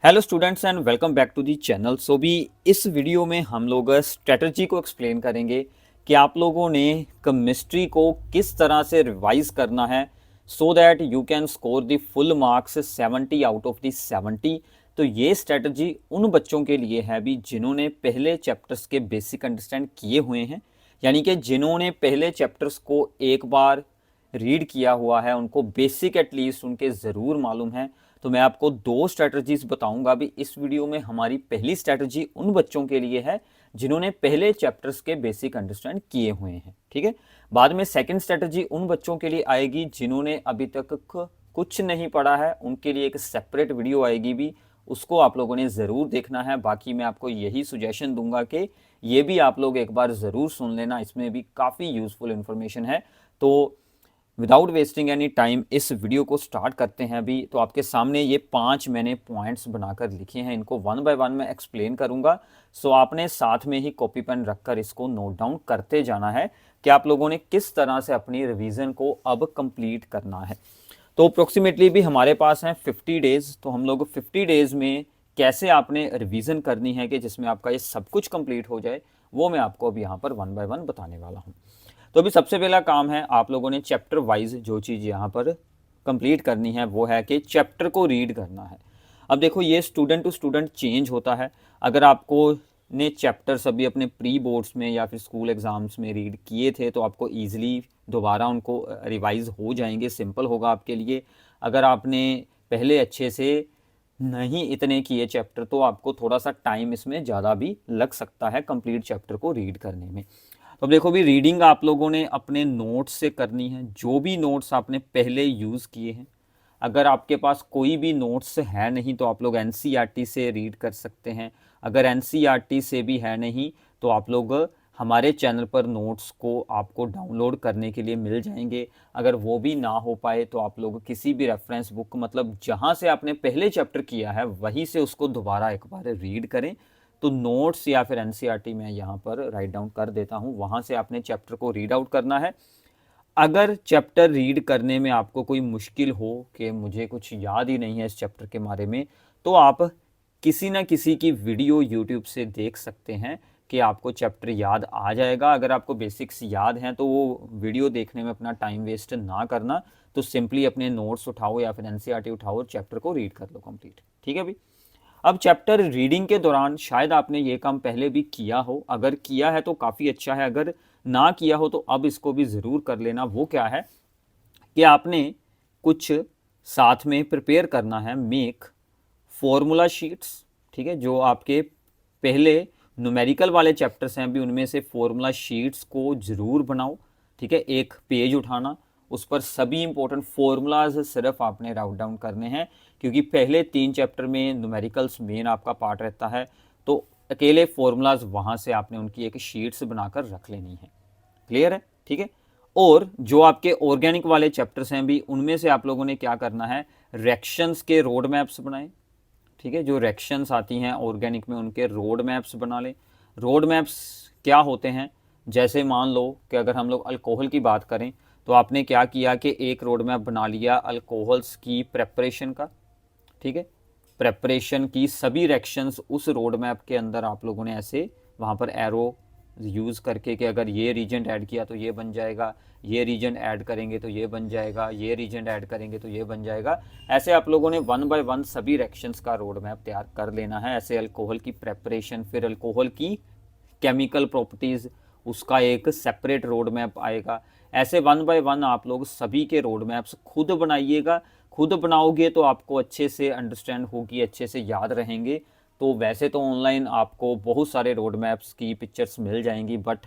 Hello students and welcome back to the channel. So भी इस video में हम लोग स्ट्रेटजी को एक्सप्लेन करेंगे कि आप लोगों ने केमिस्ट्री को किस तरह से रिवाइज करना है so that you can score the full marks 70 out of the 70। तो ये स्ट्रेटजी उन बच्चों के लिए है भी जिन्होंने पहले चैप्टर्स के बेसिक अंडरस्टैंड किए हुए हैं, यानी कि जिन्होंने पहले चैप्टर्स को एक बार रीड किया हुआ है, उनको बेसिक एटलीस्ट उनके ज़रूर मालूम है। तो मैं आपको दो स्ट्रैटेजीज बताऊंगा भी इस वीडियो में। हमारी पहली स्ट्रैटेजी उन बच्चों के लिए है जिन्होंने पहले चैप्टर्स के बेसिक अंडरस्टैंड किए हुए हैं, ठीक है। बाद में सेकंड स्ट्रैटेजी उन बच्चों के लिए आएगी जिन्होंने अभी तक कुछ नहीं पढ़ा है, उनके लिए एक सेपरेट वीडियो आएगी भी, उसको आप लोगों ने ज़रूर देखना है। बाकी मैं आपको यही सुजेशन दूंगा कि ये भी आप लोग एक बार ज़रूर सुन लेना, इसमें भी काफ़ी यूज़फुल इन्फॉर्मेशन है। तो विदाउट वेस्टिंग एनी टाइम इस वीडियो को स्टार्ट करते हैं अभी। तो आपके सामने ये 5 मैंने पॉइंट्स बनाकर लिखे हैं, इनको वन बाय वन मैं एक्सप्लेन करूंगा। सो आपने साथ में ही कॉपी पेन रखकर इसको नोट डाउन करते जाना है कि आप लोगों ने किस तरह से अपनी रिवीजन को अब कंप्लीट करना है। तो अप्रोक्सीमेटली भी हमारे पास हैं 50 डेज। तो हम लोग 50 डेज में कैसे आपने रिवीजन करनी है कि जिसमें आपका ये सब कुछ कंप्लीट हो जाए, वो मैं आपको अब यहाँ पर वन बाय वन बताने वाला हूँ। तो अभी सबसे पहला काम है, आप लोगों ने चैप्टर वाइज जो चीज़ यहाँ पर कंप्लीट करनी है वो है कि चैप्टर को रीड करना है। अब देखो ये स्टूडेंट टू स्टूडेंट चेंज होता है। अगर आपको ने चैप्टर्स अभी अपने प्री बोर्ड्स में या फिर स्कूल एग्ज़ाम्स में रीड किए थे तो आपको ईजिली दोबारा उनको रिवाइज हो जाएंगे, सिंपल होगा आपके लिए। अगर आपने पहले अच्छे से नहीं इतने किए चैप्टर तो आपको थोड़ा सा टाइम इसमें ज़्यादा भी लग सकता है कंप्लीट चैप्टर को रीड करने में। तो अब देखो भी रीडिंग आप लोगों ने अपने नोट्स से करनी है, जो भी नोट्स आपने पहले यूज़ किए हैं। अगर आपके पास कोई भी नोट्स है नहीं तो आप लोग एनसीईआरटी से रीड कर सकते हैं। अगर एनसीईआरटी से भी है नहीं तो आप लोग हमारे चैनल पर नोट्स को आपको डाउनलोड करने के लिए मिल जाएंगे। अगर वो भी ना हो पाए तो आप लोग किसी भी रेफरेंस बुक, मतलब जहाँ से आपने पहले चैप्टर किया है वहीं से उसको दोबारा एक बार रीड करें। तो नोट्स या फिर एनसीईआरटी मैं यहाँ पर राइट डाउन कर देता हूँ, वहाँ से आपने चैप्टर को रीड आउट करना है। अगर चैप्टर रीड करने में आपको कोई मुश्किल हो कि मुझे कुछ याद ही नहीं है इस चैप्टर के बारे में, तो आप किसी न किसी की वीडियो यूट्यूब से देख सकते हैं कि आपको चैप्टर याद आ जाएगा। अगर आपको बेसिक्स याद हैं तो वो वीडियो देखने में अपना टाइम वेस्ट ना करना, तो सिंपली अपने नोट्स उठाओ या फिर एनसीईआरटी उठाओ और चैप्टर को रीड कर लो कंप्लीट, ठीक है भाई। अब चैप्टर रीडिंग के दौरान शायद आपने ये काम पहले भी किया हो, अगर किया है तो काफ़ी अच्छा है, अगर ना किया हो तो अब इसको भी ज़रूर कर लेना। वो क्या है कि आपने कुछ साथ में प्रिपेयर करना है, मेक फॉर्मूला शीट्स, ठीक है। जो आपके पहले न्यूमेरिकल वाले चैप्टर्स हैं भी उनमें से फॉर्मूला शीट्स को ज़रूर बनाओ, ठीक है। एक पेज उठाना, उस पर सभी इंपॉर्टेंट फॉर्मूलाज सिर्फ आपने राउट डाउन करने हैं, क्योंकि पहले 3 चैप्टर में न्यूमेरिकल्स मेन आपका पार्ट रहता है। तो अकेले फॉर्मूलाज वहाँ से आपने उनकी एक शीट्स बनाकर रख लेनी है। क्लियर है, ठीक है। और जो आपके ऑर्गेनिक वाले चैप्टर्स हैं भी उनमें से आप लोगों ने क्या करना है, रिएक्शंस के रोड मैप्स बनाएं, ठीक है। जो रिएक्शंस आती हैं ऑर्गेनिक में उनके रोड मैप्स बना लें। रोड मैप्स क्या होते हैं, जैसे मान लो कि अगर हम लोग अल्कोहल की बात करें तो आपने क्या किया कि एक रोड मैप बना लिया अल्कोहल्स की प्रेपरेशन का, ठीक है। प्रेपरेशन की सभी रिएक्शंस उस रोड मैप के अंदर आप लोगों ने ऐसे वहाँ पर एरो यूज़ करके कि अगर ये रीजन ऐड किया तो ये बन जाएगा, ये रीजन ऐड करेंगे तो ये बन जाएगा, ये रीजन ऐड करेंगे तो ये बन जाएगा। ऐसे आप लोगों ने वन बाय वन सभी रिएक्शंस का रोड मैप तैयार कर लेना है। ऐसे अल्कोहल की प्रेपरेशन, फिर अल्कोहल की केमिकल प्रॉपर्टीज़, उसका एक सेपरेट रोड मैप आएगा। ऐसे वन बाय वन आप लोग सभी के रोड मैप्स खुद बनाइएगा। खुद बनाओगे तो आपको अच्छे से अंडरस्टैंड होगी, अच्छे से याद रहेंगे। तो वैसे तो ऑनलाइन आपको बहुत सारे रोड मैप्स की पिक्चर्स मिल जाएंगी, बट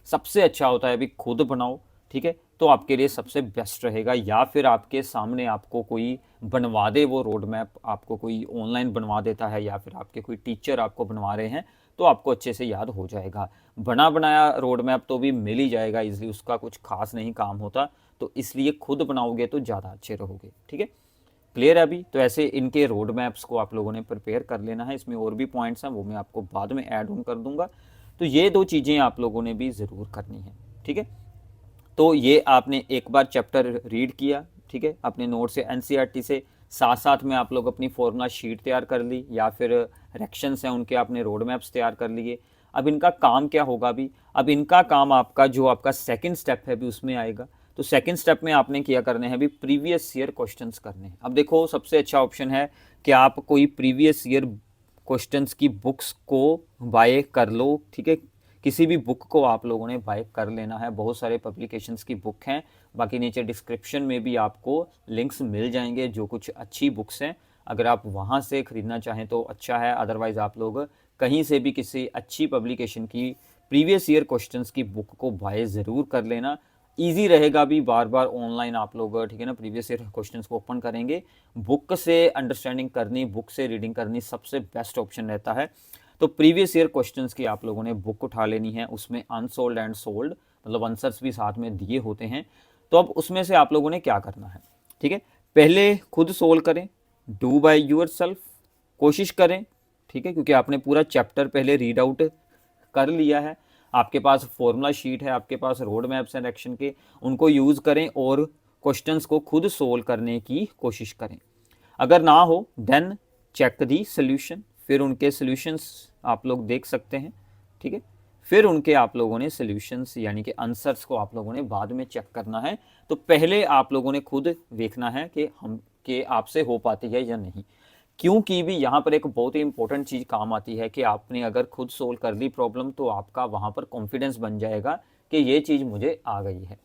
सबसे अच्छा होता है अभी खुद बनाओ, ठीक है। तो आपके लिए सबसे बेस्ट रहेगा। या फिर आपके सामने आपको कोई बनवा दे वो रोड मैप, आपको कोई ऑनलाइन बनवा देता है या फिर आपके कोई टीचर आपको बनवा रहे हैं, तो आपको अच्छे से याद हो जाएगा। बना बनाया रोड मैप तो भी मिल ही जाएगा इजली, उसका कुछ खास नहीं काम होता। तो इसलिए खुद बनाओगे तो ज़्यादा अच्छे रहोगे, ठीक है। क्लियर है अभी। तो ऐसे इनके रोड मैप्स को आप लोगों ने प्रिपेयर कर लेना है। इसमें और भी पॉइंट्स हैं, वो मैं आपको बाद में ऐड ऑन कर दूंगा। तो ये दो चीज़ें आप लोगों ने भी ज़रूर करनी है, ठीक है। तो ये आपने एक बार चैप्टर रीड किया, ठीक है, अपने नोट से एनसीईआरटी से। साथ साथ में आप लोग अपनी फॉर्मूला शीट तैयार कर ली या फिर रेक्शंस हैं उनके आपने रोड मैप्स तैयार कर लिए। अब इनका काम क्या होगा अभी, अब इनका काम आपका जो आपका सेकंड स्टेप है अभी उसमें आएगा। तो सेकंड स्टेप में आपने क्या करने हैं अभी, प्रीवियस ईयर क्वेश्चंस करने हैं। अब देखो सबसे अच्छा ऑप्शन है कि आप कोई प्रीवियस ईयर क्वेश्चंस की बुक्स को बाय कर लो, ठीक है। किसी भी बुक को आप लोगों ने बाय कर लेना है, बहुत सारे पब्लिकेशंस की बुक हैं, बाकी नीचे डिस्क्रिप्शन में भी आपको लिंक्स मिल जाएंगे जो कुछ अच्छी बुक्स हैं। अगर आप वहाँ से ख़रीदना चाहें तो अच्छा है, अदरवाइज़ आप लोग कहीं से भी किसी अच्छी पब्लिकेशन की प्रीवियस ईयर क्वेश्चंस की बुक को बाय ज़रूर कर लेना। ईजी रहेगा भी, बार बार ऑनलाइन आप लोग, ठीक है ना, प्रीवियस ईयर क्वेश्चंस को ओपन करेंगे। बुक से अंडरस्टैंडिंग करनी, बुक से रीडिंग करनी सबसे बेस्ट ऑप्शन रहता है। तो प्रीवियस ईयर क्वेश्चंस की आप लोगों ने बुक उठा लेनी है, उसमें अनसोल्ड एंड सोल्ड मतलब आंसर्स भी साथ में दिए होते हैं। तो अब उसमें से आप लोगों ने क्या करना है, ठीक है, पहले खुद सोल्व करें, डू बाय योर सेल्फ, कोशिश करें, ठीक है, क्योंकि आपने पूरा चैप्टर पहले रीड आउट कर लिया है, आपके पास फॉर्मूला शीट है, आपके पास रोड मैप्स एंड एक्शन के, उनको यूज़ करें और क्वेश्चंस को खुद सोल्व करने की कोशिश करें। अगर ना हो देन चेक दी सोल्यूशन, फिर उनके सोल्यूशंस आप लोग देख सकते हैं, ठीक है। फिर उनके आप लोगों ने सोल्यूशंस यानी कि आंसर्स को आप लोगों ने बाद में चेक करना है। तो पहले आप लोगों ने खुद देखना है कि आपसे हो पाती है या नहीं। क्योंकि भी यहाँ पर एक बहुत ही इंपॉर्टेंट चीज़ काम आती है कि आपने अगर खुद सोल्व कर ली प्रॉब्लम तो आपका वहाँ पर कॉन्फिडेंस बन जाएगा कि ये चीज़ मुझे आ गई है,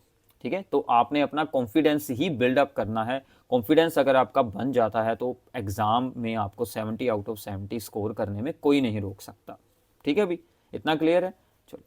ठीक है। तो आपने अपना कॉन्फिडेंस ही बिल्डअप करना है। कॉन्फिडेंस अगर आपका बन जाता है तो एग्ज़ाम में आपको 70 आउट ऑफ 70 स्कोर करने में कोई नहीं रोक सकता, ठीक है। अभी इतना क्लियर है। चलो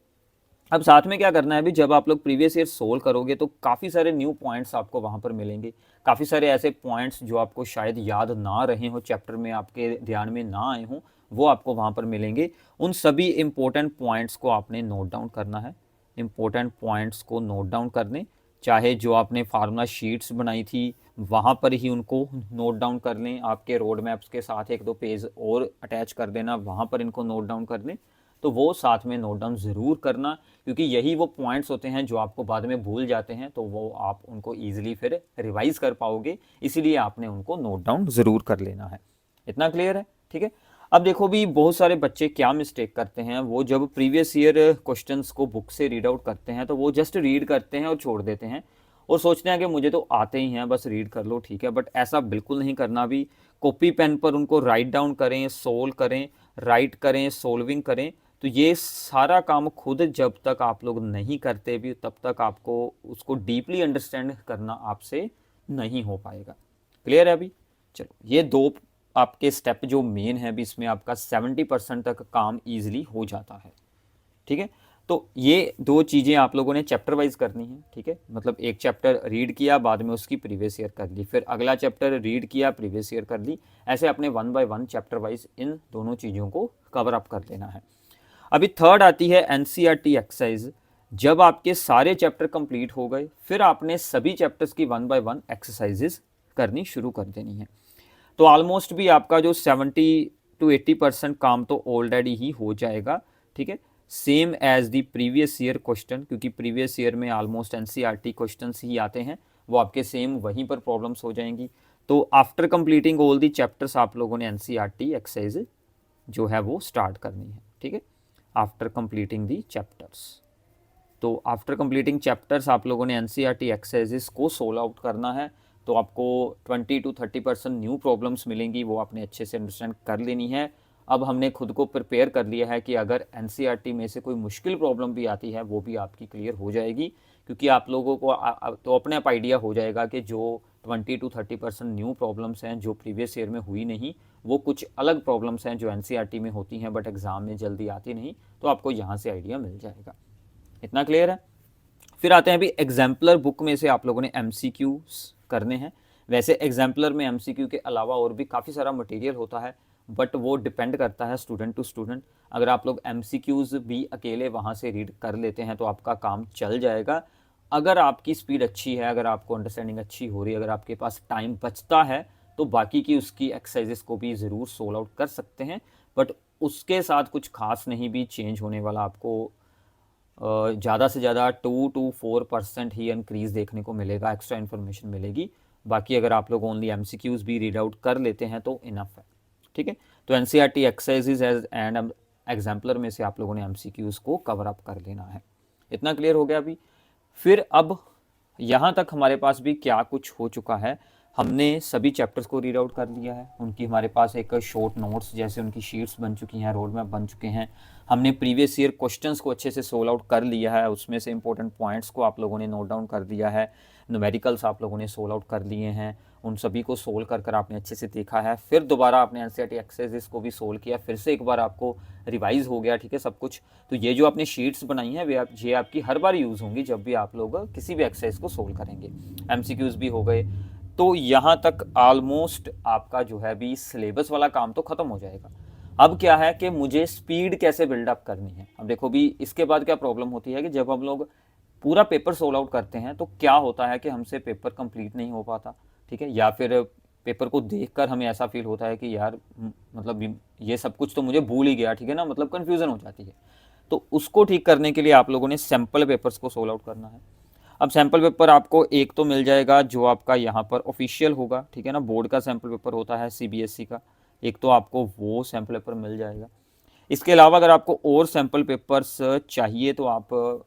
अब साथ में क्या करना है, अभी जब आप लोग प्रीवियस ईयर सोल्व करोगे तो काफ़ी सारे न्यू पॉइंट्स आपको वहाँ पर मिलेंगे, काफ़ी सारे ऐसे पॉइंट्स जो आपको शायद याद ना रहे हो, चैप्टर में आपके ध्यान में ना आए हों, वो आपको वहाँ पर मिलेंगे। उन सभी इंपॉर्टेंट पॉइंट्स को आपने नोट डाउन करना है, इंपॉर्टेंट पॉइंट्स को नोट डाउन करने, चाहे जो आपने फार्मूला शीट्स बनाई थी वहाँ पर ही उनको नोट डाउन कर लें, आपके रोड मैप्स के साथ एक दो पेज और अटैच कर देना, वहाँ पर इनको नोट डाउन कर लें। तो वो साथ में नोट डाउन ज़रूर करना, क्योंकि यही वो पॉइंट्स होते हैं जो आपको बाद में भूल जाते हैं, तो वो आप उनको ईजिली फिर रिवाइज कर पाओगे, इसीलिए आपने उनको नोट डाउन ज़रूर कर लेना है। इतना क्लियर है, ठीक है। अब देखो भी बहुत सारे बच्चे क्या मिस्टेक करते हैं, वो जब प्रीवियस ईयर क्वेश्चंस को बुक से रीड आउट करते हैं तो वो जस्ट रीड करते हैं और छोड़ देते हैं और सोचते हैं कि मुझे तो आते ही हैं, बस रीड कर लो, ठीक है। बट ऐसा बिल्कुल नहीं करना। भी कॉपी पेन पर उनको राइट डाउन करें, सोल्व करें, राइट करें, सोल्विंग करें। तो ये सारा काम खुद जब तक आप लोग नहीं करते भी तब तक आपको उसको डीपली अंडरस्टैंड करना आपसे नहीं हो पाएगा। क्लियर है अभी। चलो ये दो आपके स्टेप जो मेन है भी, इसमें आपका 70% तक काम ईजिली हो जाता है, ठीक है। तो ये दो चीज़ें आप लोगों ने चैप्टर वाइज करनी है, ठीक है। मतलब एक चैप्टर रीड किया, बाद में उसकी प्रीवियस ईयर कर ली, फिर अगला चैप्टर रीड किया, प्रीवियस ईयर कर ली, ऐसे अपने 1 बाय 1 चैप्टर वाइज इन दोनों चीज़ों को कवर अप कर लेना है। अभी थर्ड आती है एनसीईआरटी एक्सरसाइज। जब आपके सारे चैप्टर कंप्लीट हो गए फिर आपने सभी चैप्टर्स की 1 बाय 1 एक्सरसाइजेज करनी शुरू कर देनी है। तो ऑलमोस्ट भी आपका जो 70 to 80% काम तो ऑलरेडी ही हो जाएगा, ठीक है। Same as the previous year question, क्योंकि प्रीवियस ईयर में ऑलमोस्ट एनसीईआरटी क्वेश्चंस ही आते हैं, वो आपके सेम वहीं पर प्रॉब्लम्स हो जाएंगी। तो after completing all the chapters आप लोगों ने एनसीईआरटी एक्सरसाइज जो है वो स्टार्ट करनी है, ठीक है। आफ्टर कंप्लीटिंग दी चैप्टर्स, तो आफ्टर कंप्लीटिंग चैप्टर्स आप लोगों ने एनसीईआरटी एक्सरसाइजेस को सोल्व आउट करना है। तो आपको 20 to 30% न्यू प्रॉब्लम्स मिलेंगी, वो आपने अच्छे से अंडरस्टैंड कर लेनी है। अब हमने खुद को प्रिपेयर कर लिया है कि अगर एनसीईआरटी में से कोई मुश्किल प्रॉब्लम भी आती है वो भी आपकी क्लियर हो जाएगी, क्योंकि आप लोगों को तो अपने आप आइडिया हो जाएगा कि जो 20 to 30% न्यू प्रॉब्लम्स हैं जो प्रीवियस ईयर में हुई नहीं, वो कुछ अलग प्रॉब्लम्स हैं जो एनसीईआरटी में होती हैं बट एग्ज़ाम में जल्दी आती नहीं, तो आपको यहाँ से आइडिया मिल जाएगा। इतना क्लियर है। फिर आते हैं अभी एग्जाम्पलर बुक में से आप लोगों ने एमसीक्यूज करने हैं। वैसे एग्जाम्पलर में एमसीक्यू के अलावा और भी काफ़ी सारा मटेरियल होता है, बट वो डिपेंड करता है स्टूडेंट टू स्टूडेंट। अगर आप लोग एमसीक्यूज भी अकेले वहाँ से रीड कर लेते हैं तो आपका काम चल जाएगा। अगर आपकी स्पीड अच्छी है, अगर आपको अंडरस्टैंडिंग अच्छी हो रही है, अगर आपके पास टाइम बचता है तो बाकी की उसकी एक्सरसाइजेस को भी ज़रूर सोल्व आउट कर सकते हैं, बट उसके साथ कुछ खास नहीं भी चेंज होने वाला। आपको ज़्यादा से ज़्यादा 2 to 4% ही इंक्रीज़ देखने को मिलेगा, एक्स्ट्रा इन्फॉर्मेशन मिलेगी, बाकी अगर आप लोग ओनली MCQs भी रीड आउट कर लेते हैं तो इनफ है, ठीक है। तो NCERT एक्सरसाइजेज एंड एग्जाम्पलर में से आप लोगों ने MCQs को कवर अप कर लेना है। इतना क्लियर हो गया अभी। फिर अब यहाँ तक हमारे पास भी क्या कुछ हो चुका है, हमने सभी चैप्टर्स को रीड आउट कर लिया है, उनकी हमारे पास एक शॉर्ट नोट्स जैसे उनकी शीट्स बन चुकी हैं, रोड मैप बन चुके हैं, हमने प्रीवियस ईयर क्वेश्चंस को अच्छे से सोल्व आउट कर लिया है, उसमें से इंपॉर्टेंट पॉइंट्स को आप लोगों ने नोट डाउन कर दिया है, न्यूमेरिकल्स आप लोगों ने सोल्व आउट कर लिए हैं, उन सभी को सोल्व कर आपने अच्छे से देखा है। फिर दोबारा आपने NCERT एक्सरसाइजेस को भी सोल्व किया, फिर से एक बार आपको रिवाइज हो गया, ठीक है, सब कुछ। तो ये जो आपने शीट्स बनाई हैं ये आपकी हर बार यूज़ होंगी जब भी आप लोग किसी भी एक्सरसाइज को सोल्व करेंगे। MCQs भी हो गए। तो यहाँ तक ऑलमोस्ट आपका जो है अभी सिलेबस वाला काम तो ख़त्म हो जाएगा। अब क्या है कि मुझे स्पीड कैसे बिल्डअप करनी है। अब देखो भी इसके बाद क्या प्रॉब्लम होती है कि जब हम लोग पूरा पेपर सोल्व आउट करते हैं तो क्या होता है कि हमसे पेपर कंप्लीट नहीं हो पाता, ठीक है, या फिर पेपर को देखकर हमें ऐसा फील होता है कि यार मतलब ये सब कुछ तो मुझे भूल ही गया, ठीक है ना, मतलब कन्फ्यूज़न हो जाती है। तो उसको ठीक करने के लिए आप लोगों ने सैम्पल पेपर्स को सोल्व आउट करना है। अब सैम्पल पेपर आपको एक तो मिल जाएगा जो आपका यहाँ पर ऑफिशियल होगा, ठीक है ना, बोर्ड का सैम्पल पेपर होता है CBSE का, एक तो आपको वो सैम्पल पेपर मिल जाएगा। इसके अलावा अगर आपको और सैम्पल पेपर्स चाहिए तो आप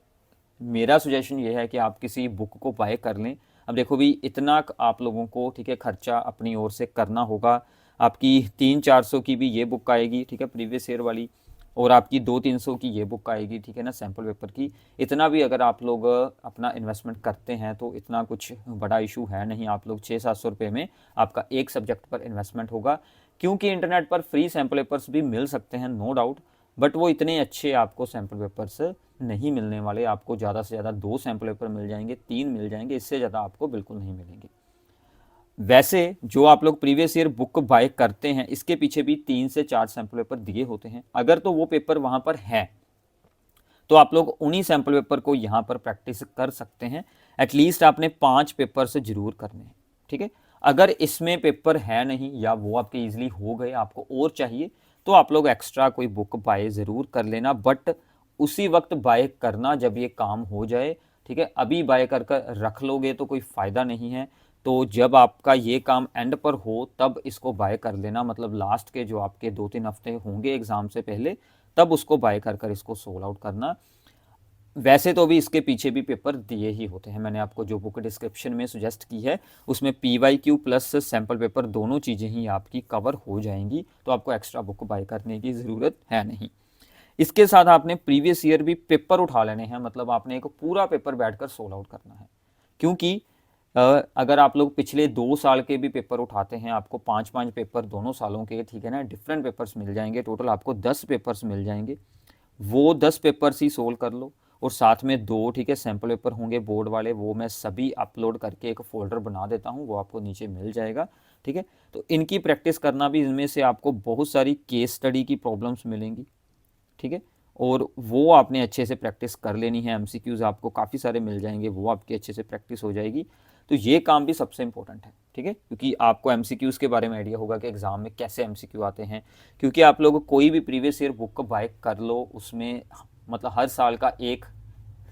मेरा सजेशन ये है कि आप किसी बुक को बाय कर लें। अब देखो भी इतना आप लोगों को, ठीक है, खर्चा अपनी ओर से करना होगा। आपकी 300-400 की भी ये बुक आएगी, ठीक है, प्रीवियस ईयर वाली, और आपकी 200-300 की ये बुक आएगी, ठीक है ना, सैम्पल पेपर की। इतना भी अगर आप लोग अपना इन्वेस्टमेंट करते हैं तो इतना कुछ बड़ा इशू है नहीं। आप लोग 600-700 रुपये में आपका एक सब्जेक्ट पर इन्वेस्टमेंट होगा, क्योंकि इंटरनेट पर फ्री सैम्पल पेपर्स भी मिल सकते हैं, नो डाउट, बट वो इतने अच्छे आपको सैम्पल पेपर्स नहीं मिलने वाले। आपको ज़्यादा से ज़्यादा 2 सैम्पल पेपर मिल जाएंगे, 3 मिल जाएंगे, इससे ज़्यादा आपको बिल्कुल नहीं मिलेंगे। वैसे जो आप लोग प्रीवियस ईयर बुक बाय करते हैं इसके पीछे भी 3 से 4 सैम्पल पेपर दिए होते हैं। अगर तो वो पेपर वहाँ पर है तो आप लोग उन्हीं सैम्पल पेपर को यहाँ पर प्रैक्टिस कर सकते हैं। एटलीस्ट आपने 5 पेपर से जरूर करने हैं, ठीक है। अगर इसमें पेपर है नहीं या वो आपके ईजिली हो गए, आपको और चाहिए, तो आप लोग एक्स्ट्रा कोई बुक बाय ज़रूर कर लेना, बट उसी वक्त बाय करना जब ये काम हो जाए, ठीक है। अभी बाय कर रख लोगे तो कोई फ़ायदा नहीं है। तो जब आपका ये काम एंड पर हो तब इसको बाय कर लेना, मतलब लास्ट के जो आपके 2-3 हफ्ते होंगे एग्ज़ाम से पहले, तब उसको बाय कर इसको सोल्व आउट करना। वैसे तो भी इसके पीछे भी पेपर दिए ही होते हैं। मैंने आपको जो बुक डिस्क्रिप्शन में सुजेस्ट की है उसमें PYQ प्लस सैम्पल पेपर दोनों चीज़ें ही आपकी कवर हो जाएंगी, तो आपको एक्स्ट्रा बुक बाय करने की ज़रूरत है नहीं। इसके साथ आपने प्रीवियस ईयर भी पेपर उठा लेने हैं, मतलब आपने एक पूरा पेपर बैठकर सोल्व आउट करना है। क्योंकि अगर आप लोग पिछले 2 साल के भी पेपर उठाते हैं, आपको 5-5 पेपर दोनों सालों के, ठीक है ना, डिफरेंट पेपर्स मिल जाएंगे, टोटल आपको 10 पेपर्स मिल जाएंगे। वो 10 पेपर्स ही सोल्व कर लो, और साथ में 2, ठीक है, सैम्पल पेपर होंगे बोर्ड वाले, वो मैं सभी अपलोड करके एक फ़ोल्डर बना देता हूँ, वो आपको नीचे मिल जाएगा, ठीक है। तो इनकी प्रैक्टिस करना भी, इनमें से आपको बहुत सारी केस स्टडी की प्रॉब्लम्स मिलेंगी, ठीक है, और वो आपने अच्छे से प्रैक्टिस कर लेनी है। MCQs आपको काफ़ी सारे मिल जाएंगे, वो आपकी अच्छे से प्रैक्टिस हो जाएगी। तो ये काम भी सबसे इंपॉर्टेंट है, ठीक है, क्योंकि आपको MCQs के बारे में आइडिया होगा कि एग्ज़ाम में कैसे MCQ आते हैं। क्योंकि आप लोग कोई भी प्रीवियस ईयर बुक बाय कर लो, उसमें मतलब हर साल का एक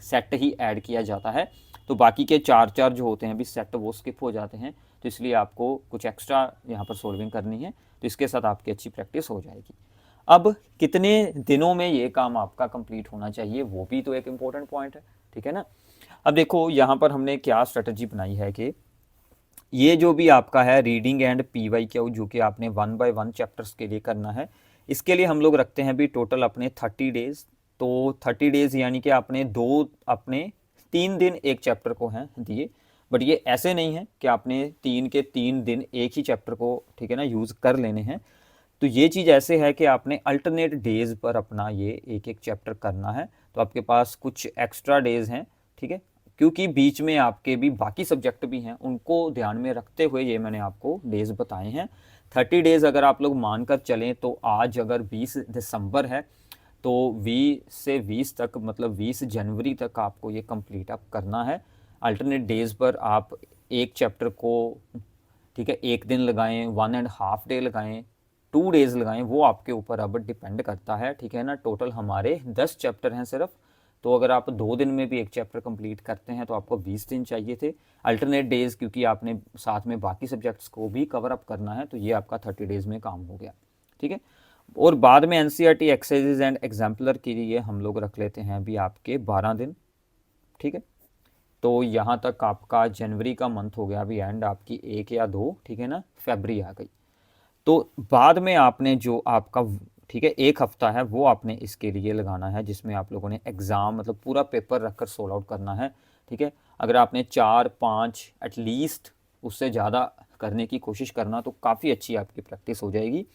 सेट ही ऐड किया जाता है, तो बाकी के 4 जो होते हैं भी सेट वो स्किप हो जाते हैं। तो इसलिए आपको कुछ एक्स्ट्रा यहाँ पर सोल्विंग करनी है, तो इसके साथ आपकी अच्छी प्रैक्टिस हो जाएगी। अब कितने दिनों में ये काम आपका कंप्लीट होना चाहिए, वो भी तो एक इम्पोर्टेंट पॉइंट है, ठीक है ना। अब देखो यहाँ पर हमने क्या स्ट्रेटजी बनाई है कि ये जो भी आपका है रीडिंग एंड PYQ जो कि आपने 1 बाय 1 चैप्टर्स के लिए करना है, इसके लिए हम लोग रखते हैं भी टोटल अपने 30 डेज़। तो 30 डेज़ यानी कि आपने 3 दिन एक चैप्टर को हैं दिए, बट ये ऐसे नहीं है कि आपने 3 के 3 दिन एक ही चैप्टर को, ठीक है ना, यूज़ कर लेने हैं। तो ये चीज़ ऐसे है कि आपने अल्टरनेट डेज़ पर अपना ये एक चैप्टर करना है, तो आपके पास कुछ एक्स्ट्रा डेज़ हैं, ठीक है, क्योंकि बीच में आपके भी बाकी सब्जेक्ट भी हैं, उनको ध्यान में रखते हुए ये मैंने आपको डेज़ बताए हैं। 30 डेज़ अगर आप लोग मानकर चलें तो आज अगर 20 दिसंबर है तो 20 से 20 तक, मतलब 20 जनवरी तक आपको ये कंप्लीट अप करना है। अल्टरनेट डेज़ पर आप एक चैप्टर को, ठीक है, एक दिन लगाएं, 1.5 डे लगाएं, 2 डेज़ लगाएं, वो आपके ऊपर अब डिपेंड करता है, ठीक है ना। टोटल हमारे 10 चैप्टर हैं सिर्फ, तो अगर आप 2 दिन में भी एक चैप्टर कंप्लीट करते हैं तो आपको 20 दिन चाहिए थे। अल्टरनेट डेज क्योंकि आपने साथ में बाकी सब्जेक्ट्स को भी कवर अप करना है, तो ये आपका 30 डेज़ में काम हो गया, ठीक है। और बाद में एनसीईआरटी एक्सरसाइजेज एंड एग्जाम्पलर के लिए हम लोग रख लेते हैं अभी आपके 12 दिन, ठीक है। तो यहाँ तक आपका जनवरी का मंथ हो गया अभी एंड, आपकी 1 या 2, ठीक है ना, फरवरी आ गई। तो बाद में आपने जो आपका, ठीक है, 1 हफ्ता है वो आपने इसके लिए लगाना है जिसमें आप लोगों ने एग्ज़ाम मतलब पूरा पेपर रखकर सोल्व आउट करना है, ठीक है। अगर आपने 4-5 एटलीस्ट उससे ज़्यादा करने की कोशिश करना तो काफ़ी अच्छी आपकी प्रैक्टिस हो जाएगी।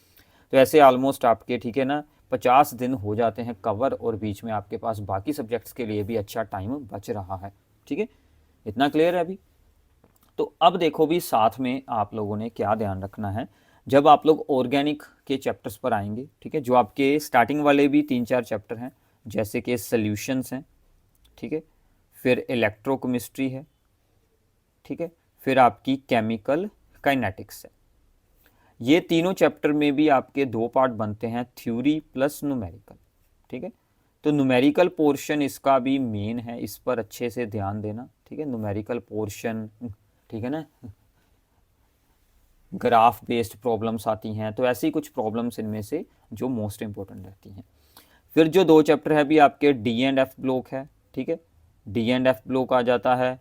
तो ऐसे ऑलमोस्ट आपके, ठीक है ना, 50 दिन हो जाते हैं कवर, और बीच में आपके पास बाकी सब्जेक्ट्स के लिए भी अच्छा टाइम बच रहा है, ठीक है। इतना क्लियर है अभी। तो अब देखो भी साथ में आप लोगों ने क्या ध्यान रखना है जब आप लोग ऑर्गेनिक के चैप्टर्स पर आएंगे, ठीक है। जो आपके स्टार्टिंग वाले भी 3-4 चैप्टर हैं, जैसे कि सॉल्यूशंस हैं, ठीक है, फिर इलेक्ट्रोकेमिस्ट्री है, ठीक है, फिर आपकी केमिकल काइनेटिक्स है। ये तीनों चैप्टर में भी आपके 2 पार्ट बनते हैं, थ्योरी प्लस न्यूमेरिकल, ठीक है। तो न्यूमेरिकल पोर्शन इसका भी मेन है, इस पर अच्छे से ध्यान देना, ठीक है। न्यूमेरिकल पोर्शन, ठीक है ना, ग्राफ बेस्ड प्रॉब्लम्स आती हैं, तो ऐसी कुछ प्रॉब्लम्स इनमें से जो मोस्ट इंपॉर्टेंट रहती हैं। फिर जो 2 चैप्टर है भी आपके डी एंड एफ ब्लॉक है, ठीक है, डी एंड एफ ब्लॉक आ जाता है,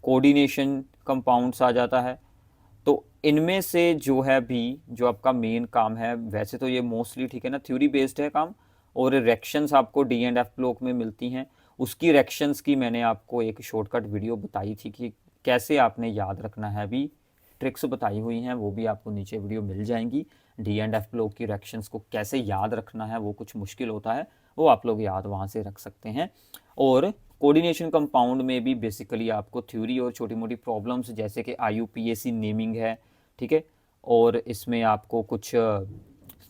कोऑर्डिनेशन कंपाउंड्स आ जाता है। तो इनमें से जो है भी जो आपका मेन काम है, वैसे तो ये मोस्टली, ठीक है ना, थ्योरी बेस्ड है काम, और रिएक्शंस आपको डी एंड एफ ब्लॉक में मिलती हैं। उसकी रिएक्शंस की मैंने आपको एक शॉर्टकट वीडियो बताई थी कि कैसे आपने याद रखना है, भी ट्रिक्स बताई हुई हैं, वो भी आपको नीचे वीडियो मिल जाएंगी। डी एंड एफ ब्लॉक की रिएक्शंस को कैसे याद रखना है, वो कुछ मुश्किल होता है, वो आप लोग याद वहाँ से रख सकते हैं। और कोऑर्डिनेशन कंपाउंड में भी बेसिकली आपको थ्योरी और छोटी मोटी प्रॉब्लम्स जैसे कि IUPAC नेमिंग है, ठीक है, और इसमें आपको कुछ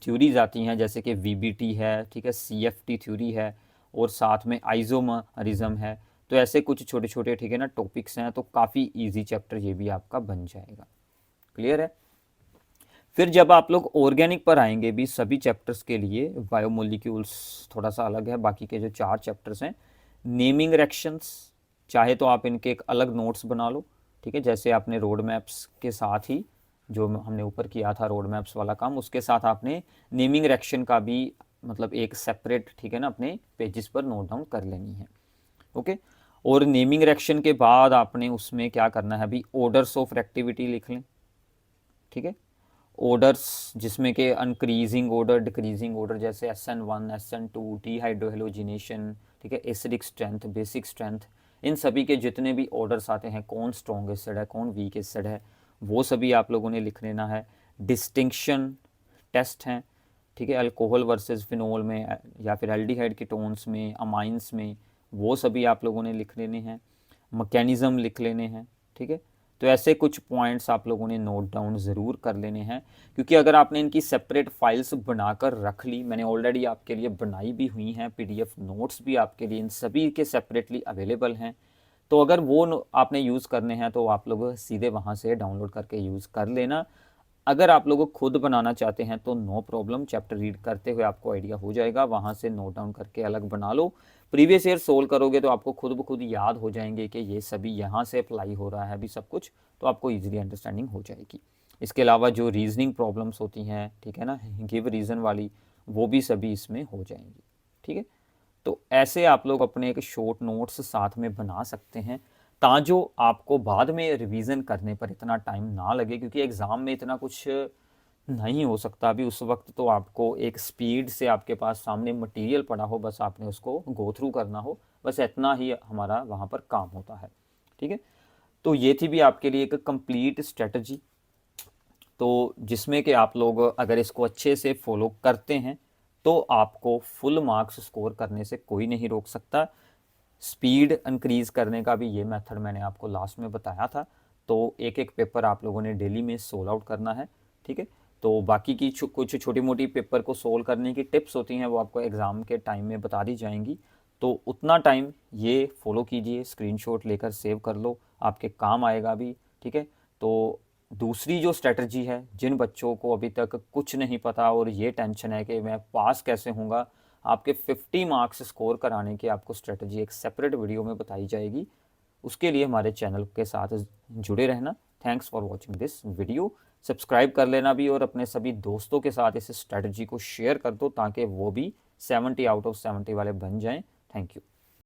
थ्योरीज आती हैं जैसे कि VBT है, ठीक है, CFT थ्योरी है, और साथ में आइसोमरिज्म है। तो ऐसे कुछ छोटे छोटे, ठीक है ना, टॉपिक्स हैं, तो काफ़ी इजी चैप्टर ये भी आपका बन जाएगा। क्लियर है। फिर जब आप लोग ऑर्गेनिक पर आएंगे भी सभी चैप्टर्स के लिए, बायोमोलिक्यूल्स थोड़ा सा अलग है, बाकी के जो 4 चैप्टर्स हैं, नेमिंग रिएक्शंस, चाहे तो आप इनके एक अलग नोट्स बना लो, ठीक है, जैसे आपने रोड मैप्स के साथ ही जो हमने ऊपर किया था रोड मैप्स वाला काम, उसके साथ आपने नेमिंग रिएक्शन का भी मतलब एक सेपरेट, ठीक है ना, अपने पेजेस पर नोट डाउन कर लेनी है, ओके। और नेमिंग रिएक्शन के बाद आपने उसमें क्या करना है, अभी ऑर्डर्स ऑफ रिएक्टिविटी लिख लें, ठीक है। ऑर्डर्स जिसमें कि इंक्रीजिंग ऑर्डर, डिक्रीजिंग ऑर्डर, जैसे SN1 SN2, डीहाइड्रोहेलोजिनेशन, ठीक है, एसिडिक स्ट्रेंथ, बेसिक स्ट्रेंथ, इन सभी के जितने भी ऑर्डर्स आते हैं, कौन स्ट्रॉन्ग एसिड है, कौन वीक एसिड है, वो सभी आप लोगों ने लिख लेना है। डिस्टिंक्शन टेस्ट हैं, ठीक है, अल्कोहल वर्सेस फिनोल में या फिर एल्डिहाइड कीटोन्स में, अमाइंस में, वो सभी आप लोगों ने लिख लेने हैं। मैकेनिज़्म लिख लेने हैं, ठीक है। तो ऐसे कुछ पॉइंट्स आप लोगों ने नोट डाउन ज़रूर कर लेने हैं, क्योंकि अगर आपने इनकी सेपरेट फाइल्स बनाकर रख ली, मैंने ऑलरेडी आपके लिए बनाई भी हुई हैं, PDF नोट्स भी आपके लिए इन सभी के सेपरेटली अवेलेबल हैं, तो अगर वो आपने यूज़ करने हैं तो आप लोग सीधे वहाँ से डाउनलोड करके यूज़ कर लेना। अगर आप लोग खुद बनाना चाहते हैं तो नो प्रॉब्लम, चैप्टर रीड करते हुए आपको आइडिया हो जाएगा, वहाँ से नोट डाउन करके अलग बना लो। प्रीवियस ईयर सोल्व करोगे तो आपको खुद ब खुद याद हो जाएंगे कि ये सभी यहाँ से अप्लाई हो रहा है अभी सब कुछ, तो आपको ईजिली अंडरस्टैंडिंग हो जाएगी। इसके अलावा जो रीजनिंग प्रॉब्लम्स होती हैं, ठीक है ना, गिव रीज़न वाली, वो भी सभी इसमें हो जाएंगी, ठीक है। तो ऐसे आप लोग अपने एक शॉर्ट नोट्स साथ में बना सकते हैं, ताजो आपको बाद में रिवीजन करने पर इतना टाइम ना लगे, क्योंकि एग्ज़ाम में इतना कुछ नहीं हो सकता अभी उस वक्त, तो आपको एक स्पीड से आपके पास सामने मटेरियल पड़ा हो, बस आपने उसको गो थ्रू करना हो, बस इतना ही हमारा वहाँ पर काम होता है, ठीक है। तो ये थी भी आपके लिए एक कंप्लीट स्ट्रेटजी, तो जिसमें कि आप लोग अगर इसको अच्छे से फॉलो करते हैं तो आपको फुल मार्क्स स्कोर करने से कोई नहीं रोक सकता। स्पीड इंक्रीज करने का भी ये मेथड मैंने आपको लास्ट में बताया था। तो एक एक पेपर आप लोगों ने डेली में सोल्व आउट करना है, ठीक है। तो बाकी की कुछ छोटी मोटी पेपर को सोल्व करने की टिप्स होती हैं, वो आपको एग्ज़ाम के टाइम में बता दी जाएंगी। तो उतना टाइम ये फॉलो कीजिए, स्क्रीनशॉट लेकर सेव कर लो, आपके काम आएगा भी, ठीक है। तो दूसरी जो स्ट्रेटजी है, जिन बच्चों को अभी तक कुछ नहीं पता और ये टेंशन है कि मैं पास कैसे होऊंगा, आपके 50 मार्क्स स्कोर कराने की आपको स्ट्रेटजी एक सेपरेट वीडियो में बताई जाएगी। उसके लिए हमारे चैनल के साथ जुड़े रहना। Thanks for watching this video. Subscribe कर लेना भी और अपने सभी दोस्तों के साथ इस स्ट्रेटजी को शेयर कर दो ताकि वो भी 70 आउट ऑफ 70 वाले बन जाएं। Thank you.